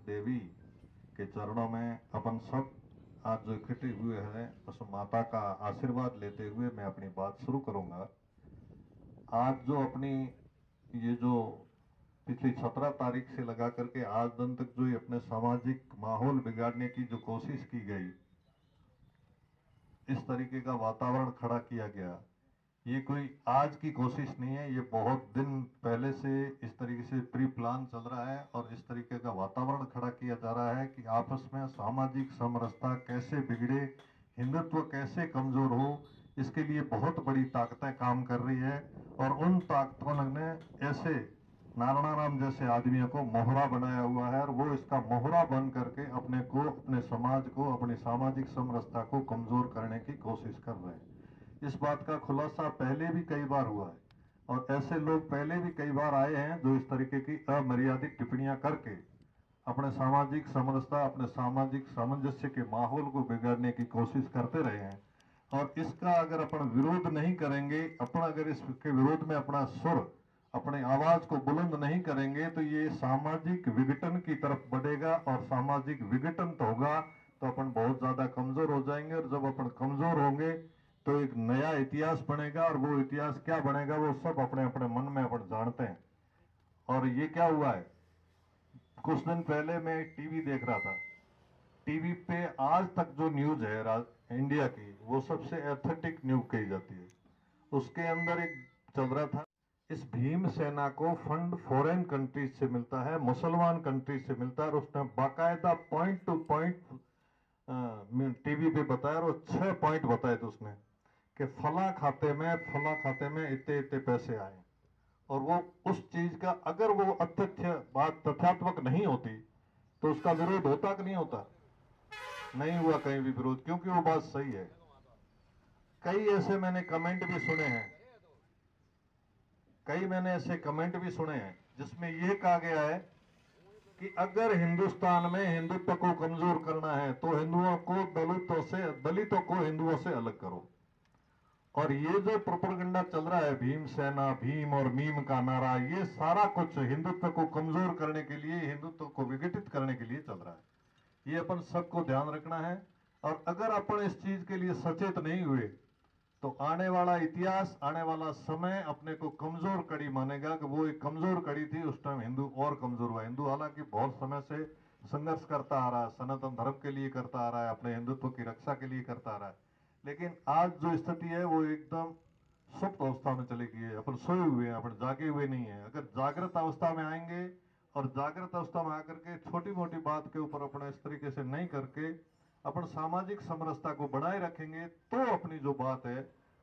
देवी के चरणों में अपन सब आज जो इकट्ठे हुए हैं, उस माता का आशीर्वाद लेते हुए मैं अपनी बात शुरू करूंगा। आज जो अपनी ये जो पिछली 17 तारीख से लगा करके आज दिन तक जो ये अपने सामाजिक माहौल बिगाड़ने की जो कोशिश की गई, इस तरीके का वातावरण खड़ा किया गया, ये कोई आज की कोशिश नहीं है। ये बहुत दिन पहले से इस तरीके से प्री प्लान चल रहा है और इस तरीके का वातावरण खड़ा किया जा रहा है कि आपस में सामाजिक समरसता कैसे बिगड़े, हिंदुत्व कैसे कमजोर हो, इसके लिए बहुत बड़ी ताकतें काम कर रही है। और उन ताकतों ने ऐसे नारायण जैसे आदमियों को मोहरा बनाया हुआ है और वो इसका मोहरा बन करके अपने को, अपने समाज को, अपनी सामाजिक समरसता को कमजोर करने की कोशिश कर रहे हैं। इस बात का खुलासा पहले भी कई बार हुआ है और ऐसे लोग पहले भी कई बार आए हैं जो इस तरीके की अमर्यादित टिप्पणियां करके अपने सामाजिक समरसता, अपने सामाजिक सामंजस्य के माहौल को बिगाड़ने की कोशिश करते रहे हैं। और इसका अगर अपन विरोध नहीं करेंगे, अपन अगर इसके विरोध में अपना सुर, अपने आवाज को बुलंद नहीं करेंगे, तो ये सामाजिक विघटन की तरफ बढ़ेगा और सामाजिक विघटन तो होगा तो अपन बहुत ज्यादा कमजोर हो जाएंगे। और जब अपन कमजोर होंगे तो एक नया इतिहास बनेगा और वो इतिहास क्या बनेगा वो सब अपने अपने मन में अपन जानते हैं। और ये क्या हुआ है, कुछ दिन पहले मैं टीवी देख रहा था, टीवी पे आज तक जो न्यूज है इंडिया की, वो सबसे एथेटिक न्यूज कही जाती है। उसके अंदर एक चल रहा था, इस भीम सेना को फंड फॉरेन कंट्रीज से मिलता है, मुसलमान कंट्रीज से मिलता है। और उसने बाकायदा पॉइंट टू पॉइंट टीवी पे बताया और 6 पॉइंट बताए थे उसने कि फला खाते में इतने इतने पैसे आए। और वो उस चीज का अगर वो अतथ्य बात तथ्यात्मक नहीं होती तो उसका विरोध होता कि नहीं होता? नहीं हुआ कहीं भी विरोध, क्योंकि वो बात सही है। कई ऐसे मैंने कमेंट भी सुने हैं, कई मैंने ऐसे कमेंट भी सुने हैं जिसमें यह कहा गया है कि अगर हिंदुस्तान में हिंदुत्व को कमजोर करना है तो हिंदुओं को दलितों को हिंदुओं से अलग करो। और ये जो प्रोपेगेंडा चल रहा है, भीम सेना, भीम और मीम का नारा, ये सारा कुछ हिंदुत्व को कमजोर करने के लिए, हिंदुत्व को विघटित करने के लिए चल रहा है। ये अपन सबको ध्यान रखना है। और अगर अपन इस चीज के लिए सचेत नहीं हुए तो आने वाला इतिहास, आने वाला समय अपने को कमजोर कड़ी मानेगा कि वो एक कमजोर कड़ी थी, उस टाइम हिंदू और कमजोर हुआ। हिंदू हालांकि बहुत समय से संघर्ष करता आ रहा है, सनातन धर्म के लिए करता आ रहा है, अपने हिंदुत्व की रक्षा के लिए करता आ रहा है, लेकिन आज जो स्थिति है वो एकदम सुप्त अवस्था में चली गई है। अपन सोए हुए हैं, अपन जागे हुए नहीं है। अगर जागृत अवस्था में आएंगे और जागृत अवस्था में आकर के छोटी मोटी बात के ऊपर अपने इस तरीके से नहीं करके अपन सामाजिक समरसता को बनाए रखेंगे तो अपनी जो बात है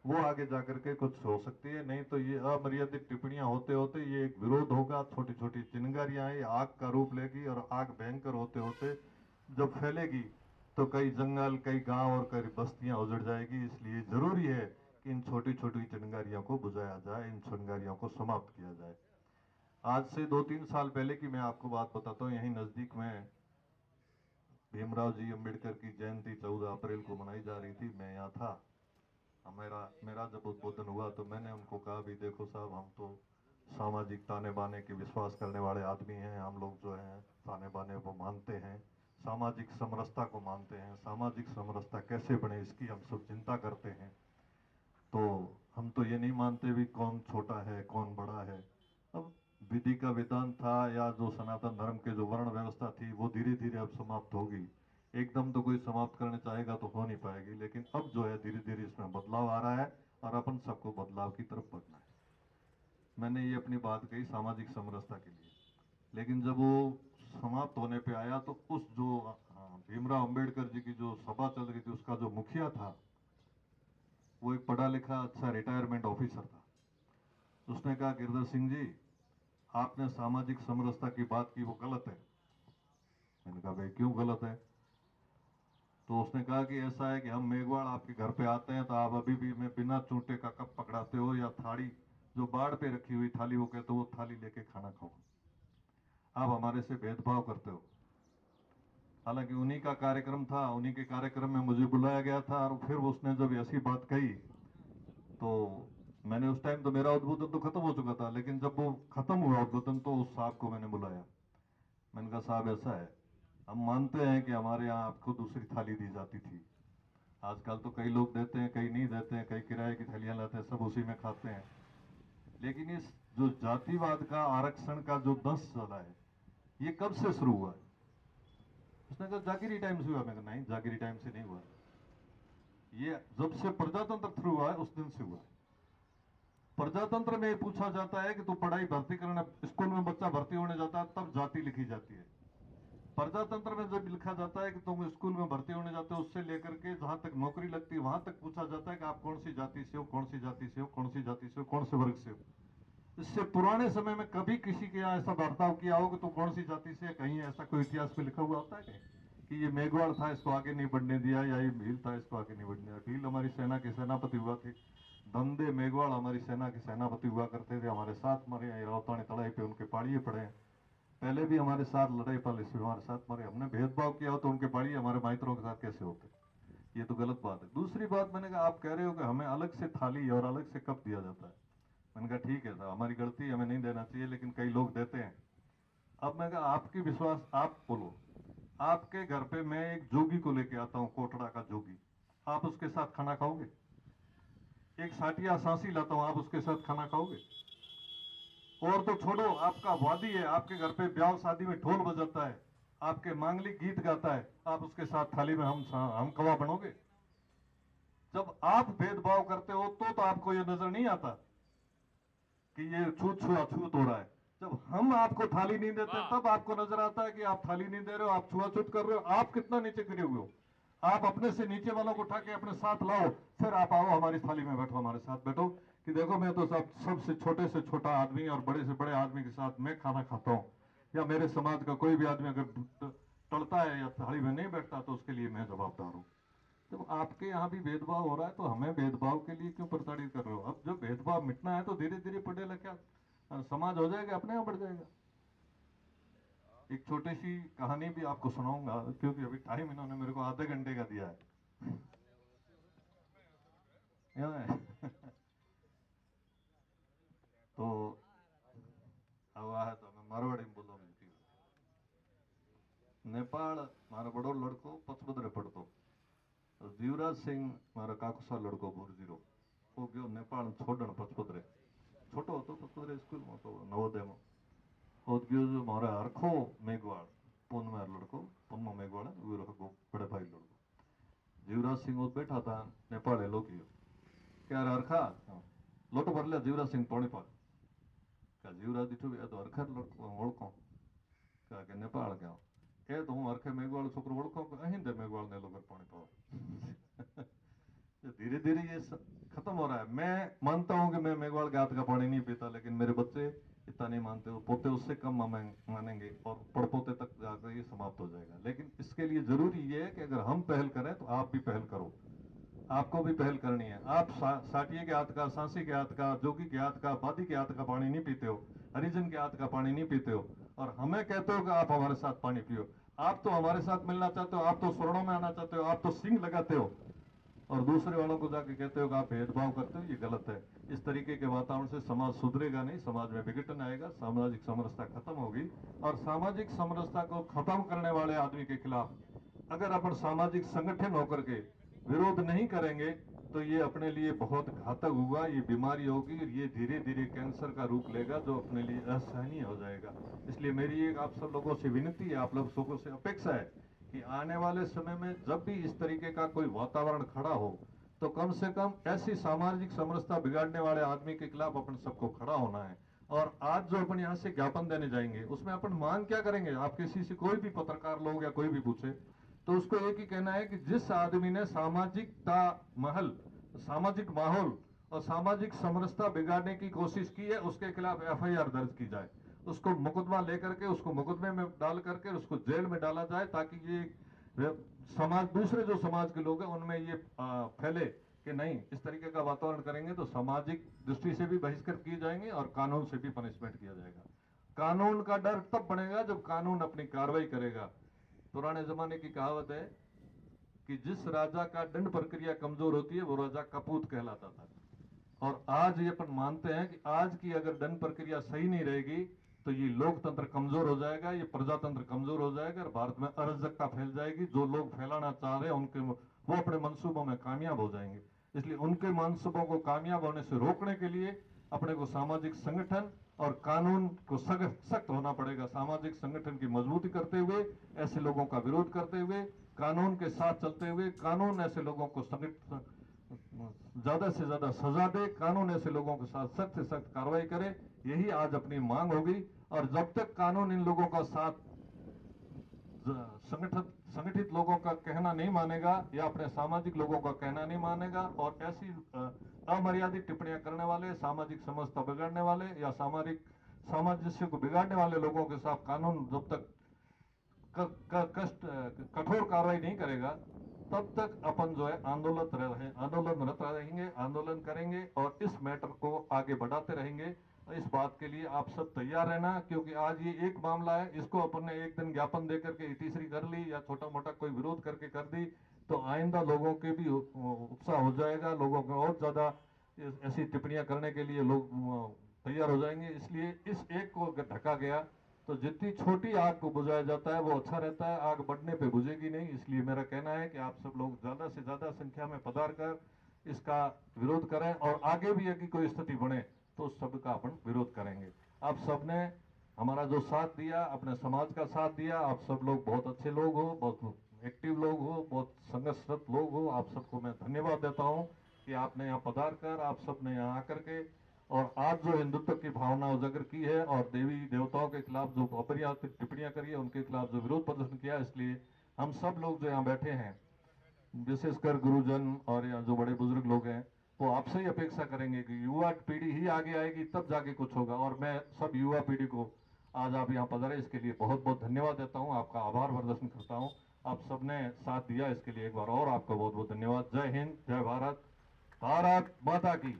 वो आगे जाकर के कुछ हो सकती है। नहीं तो ये अमर्यादित टिप्पणियां होते होते ये एक विरोध होगा, छोटी छोटी चिंगारियां ये आग का रूप लेगी और आग भयंकर होते होते जब फैलेगी तो कई जंगल, कई गांव और कई बस्तियां उजड़ जाएगी। इसलिए जरूरी है कि इन छोटी छोटी चिंगारियों को बुझाया जाए, इन चिंगारियों को समाप्त किया जाए। आज से 2-3 साल पहले की मैं आपको बात बताता हूँ। यहीं नजदीक में भीमराव जी अंबेडकर की जयंती 14 अप्रैल को मनाई जा रही थी, मैं यहाँ था। मेरा मेरा जब उद्बोधन हुआ तो मैंने उनको कहा भी देखो साहब, हम तो सामाजिक ताने बाने के विश्वास करने वाले आदमी हैं। हम लोग जो हैं ताने बाने को मानते हैं, सामाजिक समरसता को मानते हैं। सामाजिक समरसता कैसे बने इसकी हम सब चिंता करते हैं। तो हम तो ये नहीं मानते भी कौन छोटा है कौन बड़ा है। अब विधि का विधान था या जो सनातन धर्म के जो वर्ण व्यवस्था थी वो धीरे धीरे अब समाप्त होगी। एकदम तो कोई समाप्त करना चाहेगा तो हो नहीं पाएगी, लेकिन अब जो है धीरे धीरे इसमें बदलाव आ रहा है और अपन सबको बदलाव की तरफ बढ़ना है। मैंने ये अपनी बात कही सामाजिक समरसता के लिए, लेकिन जब वो समाप्त होने पे आया तो उस जो भीमराव अंबेडकर जी की जो सभा चल रही थी उसका जो मुखिया था वो एक पढ़ा लिखा अच्छा रिटायरमेंट ऑफिसर था। उसने कहा गिरधर सिंह जी, आपने सामाजिक समरसता की बात की वो गलत है। मैंने कहा भाई क्यों गलत है? तो उसने कहा कि ऐसा है कि हम मेघवाड़ आपके घर पे आते हैं तो आप अभी भी में बिना चूंटे का कप पकड़ाते हो या थाली जो बाढ़ पे रखी हुई थाली वो कहते हो वो थाली लेके खाना खाओ। आप हमारे से भेदभाव करते हो। हालांकि उन्हीं का कार्यक्रम था, उन्हीं के कार्यक्रम में मुझे बुलाया गया था और फिर उसने जब ऐसी बात कही तो मैंने उस टाइम तो मेरा उद्बोधन तो खत्म हो चुका था, लेकिन जब वो खत्म हुआ उद्बोधन तो उस साहब को मैंने बुलाया। मैंने कहा साहब ऐसा है हम मानते हैं कि हमारे यहाँ आपको दूसरी थाली दी जाती थी। आजकल तो कई लोग देते हैं, कई नहीं देते हैं, कई किराए की थैलियां लाते हैं, सब उसी में खाते हैं। लेकिन इस जो जातिवाद का, आरक्षण का जो दंश चला है, ये कब से शुरू हुआ है? उसने कहा जागिरी टाइम से हुआ। मैं कहा नहीं, जागिरी टाइम से नहीं हुआ, ये जब से प्रजातंत्र शुरू हुआ है उस दिन से हुआ है। प्रजातंत्र में पूछा जाता है कि तू पढ़ाई भर्ती करना, स्कूल में बच्चा भर्ती होने जाता है तब जाति लिखी जाती है। प्रजातंत्र में जब लिखा जाता है कि तुम स्कूल में भर्ती होने जाते हो, उससे लेकर के जहां तक नौकरी लगती है वहां तक पूछा जाता है कि आप कौन सी जाति से हो, कौन सी जाति से हो, कौन सी जाति से हो, कौन से वर्ग से हो। इससे पुराने समय में कभी किसी के यहाँ ऐसा बर्ताव किया हो कि तुम कौन सी जाति से? कहीं ऐसा कोई इतिहास में लिखा हुआ होता है कहीं कि ये मेघवाल था इसको आगे नहीं बढ़ने दिया, या ये भील था इसको आगे नहीं बढ़ने दिया? भील हमारी सेना के सेनापति हुआ थे, धंधे मेघवाल हमारी सेना के सेनापति हुआ करते थे, हमारे साथ मरे हैं, रावतानी तड़ाई पे उनके पाड़िए पड़े हैं, पहले भी हमारे साथ लड़ाई पाले से हमारे साथ मरे। हमने भेदभाव किया हो तो उनके पाड़िए हमारे माइत्रों के साथ कैसे होते? ये तो गलत बात है। दूसरी बात, मैंने कहा आप कह रहे हो कि हमें अलग से थाली और अलग से कप दिया जाता है। मैंने कहा ठीक है साहब, हमारी गलती है, हमें नहीं देना चाहिए, लेकिन कई लोग देते हैं। अब मैं कहा आपकी विश्वास, आप बोलो, आपके घर पे मैं एक जोगी को लेके आता हूं, कोटड़ा का जोगी, आप उसके साथ खाना खाओगे? एक साटिया सांसी लाता हूं, आप उसके साथ खाना खाओगे? और तो छोड़ो, आपका वादी है, आपके घर पे ब्याह शादी में ढोल बजाता है, आपके मांगलिक गीत गाता है, आप उसके साथ थाली में हम कवा बनोगे? जब आप भेदभाव करते हो तो आपको यह नजर नहीं आता कि ये छूत छुआछूत हो रहा है? जब हम आपको थाली नहीं देते तब आपको नजर आता है कि आप थाली नहीं दे रहे हो, आप छुआछूत कर रहे हो। आप कितना नीचे गिरे हुए हो? आप अपने से नीचे वालों को उठा के अपने साथ लाओ, फिर आप आओ हमारी थाली में बैठो, हमारे साथ बैठो कि देखो मैं तो सबसे छोटे से छोटा आदमी और बड़े से बड़े आदमी के साथ मैं खाना खाता हूं, या मेरे समाज का कोई भी आदमी अगर टलता है या थाली में नहीं बैठता तो उसके लिए मैं जवाबदार हूं। जब आपके यहाँ भी भेदभाव हो रहा है तो हमें भेदभाव के लिए क्यों प्रताड़ित कर रहे हो? अब जब भेदभाव मिटना है तो धीरे धीरे पढ़े लिखा समाज हो जाएगा, अपने आप बढ़ जाएगा। एक छोटी सी कहानी भी आपको सुनाऊंगा, क्योंकि अभी टाइम इन्होंने मेरे को आधे घंटे का दिया है। तो अब है तो मैं मारवाड़ी में बोलो। नेपाल मारा बड़ो लड़को पचपदरे पड़तो, जीवराज सिंह मारा काकुसा लड़को भूरजीरो, वो गयो नेपाल छोड़न पचपदरे, छोटो હતો પચપદરે स्कूल में तो नवोदय में। और गयो जो मारा हरखो मेघवाल पूनमेर लड़को, पूनमा मेघवाल वीर हको बड़े भाई लड़को। जीवराज सिंह वो बैठा था, नेपाल है लोग क्या हरखा लोटो भर लिया, जीवराज सिंह पानी पाल क्या? जीवराज दिठो तो हरखर लड़को ओळखो क्या के नेपाल क्या? ए तो हूँ हरखे मेघवाल छोकरो ओळखो, अहीं दे मेघवाल ने लोग पानी पाओ। धीरे धीरे ये खत्म हो रहा है। मैं मानता हूं कि मैं मेघवाल के हाथ का पानी नहीं पीता, लेकिन मेरे बच्चे इतना नहीं मानते, वो पोते उससे कम मानेंगे और पड़पोते तक जाकर ये समाप्त हो जाएगा। लेकिन इसके लिए जरूरी ये है कि अगर हम पहल करें तो आप भी पहल करो, आपको भी पहल करनी है। आप साटिये के हाथ का, सांसी के हाथ का, जोगी के हाथ का, बादी के हाथ का पानी नहीं पीते हो, हरिजन के हाथ का पानी नहीं पीते हो, और हमें कहते हो कि आप हमारे साथ पानी पियो। आप तो हमारे साथ मिलना चाहते हो, आप तो स्वर्णों में आना चाहते हो, आप तो सिंह लगाते हो, और दूसरे वालों को जाके कहते हो कि आप भेदभाव करते हो, ये गलत है। इस तरीके के वातावरण से समाज सुधरेगा नहीं, समाज में विघटन आएगा, सामाजिक समरसता खत्म होगी। और सामाजिक समरसता को खत्म करने वाले आदमी के खिलाफ अगर अपन सामाजिक संगठन होकर के विरोध नहीं करेंगे तो ये अपने लिए बहुत घातक होगा, ये बीमारी होगी और ये धीरे धीरे कैंसर का रूप लेगा जो अपने लिए असहनीय हो जाएगा। इसलिए मेरी एक आप सब लोगों से विनती है, आप लोगों से अपेक्षा है कि आने वाले समय में जब भी इस तरीके का कोई वातावरण खड़ा हो तो कम से कम ऐसी सामाजिक समरसता बिगाड़ने वाले आदमी के खिलाफ अपन सबको खड़ा होना है। और आज जो अपन यहाँ से ज्ञापन देने जाएंगे उसमें अपन मांग क्या करेंगे? आप किसी से, कोई भी पत्रकार लोग या कोई भी पूछे तो उसको एक ही कहना है कि जिस आदमी ने सामाजिक माहौल और सामाजिक समरसता बिगाड़ने की कोशिश की है उसके खिलाफ एफआईआर दर्ज की जाए, उसको मुकदमा लेकर के उसको मुकदमे में डाल करके उसको जेल में डाला जाए, ताकि ये समाज, दूसरे जो समाज के लोग हैं उनमें ये फैले कि नहीं, इस तरीके का वातावरण करेंगे तो सामाजिक दृष्टि से भी बहिष्कृत किए जाएंगे और कानून से भी पनिशमेंट किया जाएगा। कानून का डर तब बनेगा जब कानून अपनी कार्रवाई करेगा। पुराने जमाने की कहावत है कि जिस राजा का दंड प्रक्रिया कमजोर होती है वो राजा कपूत कहलाता था। और आज ये अपन मानते हैं कि आज की अगर दंड प्रक्रिया सही नहीं रहेगी तो ये लोकतंत्र कमजोर हो जाएगा, ये प्रजातंत्र कमजोर हो जाएगा और भारत में अराजकता फैल जाएगी। जो लोग फैलाना चाह रहे हैं उनके वो अपने मंसूबों में कामयाब हो जाएंगे। इसलिए उनके मंसूबों को कामयाब होने से रोकने के लिए अपने को सामाजिक संगठन और कानून को सख्त होना पड़ेगा। सामाजिक संगठन की मजबूती करते हुए, ऐसे लोगों का विरोध करते हुए, कानून के साथ चलते हुए, कानून ऐसे लोगों को ज्यादा से ज्यादा सजा दे, कानून ऐसे लोगों के साथ सख्त से सख्त कार्रवाई करे, यही आज अपनी मांग होगी। और जब तक कानून इन लोगों का साथ संगठित लोगों का कहना नहीं मानेगा या अपने सामाजिक लोगों का कहना नहीं मानेगा और ऐसी अमर्यादित टिप्पणियां करने वाले, सामाजिक समझता बिगाड़ने वाले या सामंजस्य को बिगाड़ने वाले लोगों के साथ कानून जब तक कठोर कार्रवाई नहीं करेगा, तब तक अपन जो है आंदोलनरत रहेंगे, आंदोलन करेंगे और इस मैटर को आगे बढ़ाते रहेंगे। इस बात के लिए आप सब तैयार रहना, क्योंकि आज ये एक मामला है, इसको अपन ने एक दिन ज्ञापन देकर के तीसरी कर ली या छोटा मोटा कोई विरोध करके कर दी, तो आइंदा लोगों के भी उत्साह हो जाएगा, लोगों को और ज्यादा ऐसी टिप्पणियां करने के लिए लोग तैयार हो जाएंगे। इसलिए इस एक को ढका गया तो जितनी छोटी आग को बुझाया जाता है वो अच्छा रहता है, आग बढ़ने पे बुझेगी नहीं। इसलिए मेरा कहना है कि आप सब लोग ज्यादा से ज्यादा संख्या में पधार कर इसका विरोध करें और आगे भी यदि कोई स्थिति बने तो सबका अपन विरोध करेंगे। आप सबने हमारा जो साथ दिया, अपने समाज का साथ दिया, आप सब लोग बहुत अच्छे लोग हो, बहुत एक्टिव लोग हो, बहुत संघर्षरत लोग हो। आप सबको मैं धन्यवाद देता हूँ कि आपने यहाँ पधार कर, आप सबने यहाँ आकर के और आज जो हिंदुत्व की भावना उजागर की है और देवी देवताओं के खिलाफ जो अपरिहार्य टिप्पणियां करी है, उनके खिलाफ जो विरोध प्रदर्शन किया, इसलिए हम सब लोग जो यहाँ बैठे हैं, विशेषकर गुरुजन और यहाँ जो बड़े बुजुर्ग लोग हैं, वो आपसे ही अपेक्षा करेंगे कि युवा पीढ़ी ही आगे आएगी तब जाके कुछ होगा। और मैं सब युवा पीढ़ी को आज आप यहाँ पधारे इसके लिए बहुत बहुत धन्यवाद देता हूँ, आपका आभार प्रदर्शन करता हूँ। आप सबने साथ दिया इसके लिए एक बार और आपका बहुत बहुत धन्यवाद। जय हिंद, जय भारत, भारत माता की।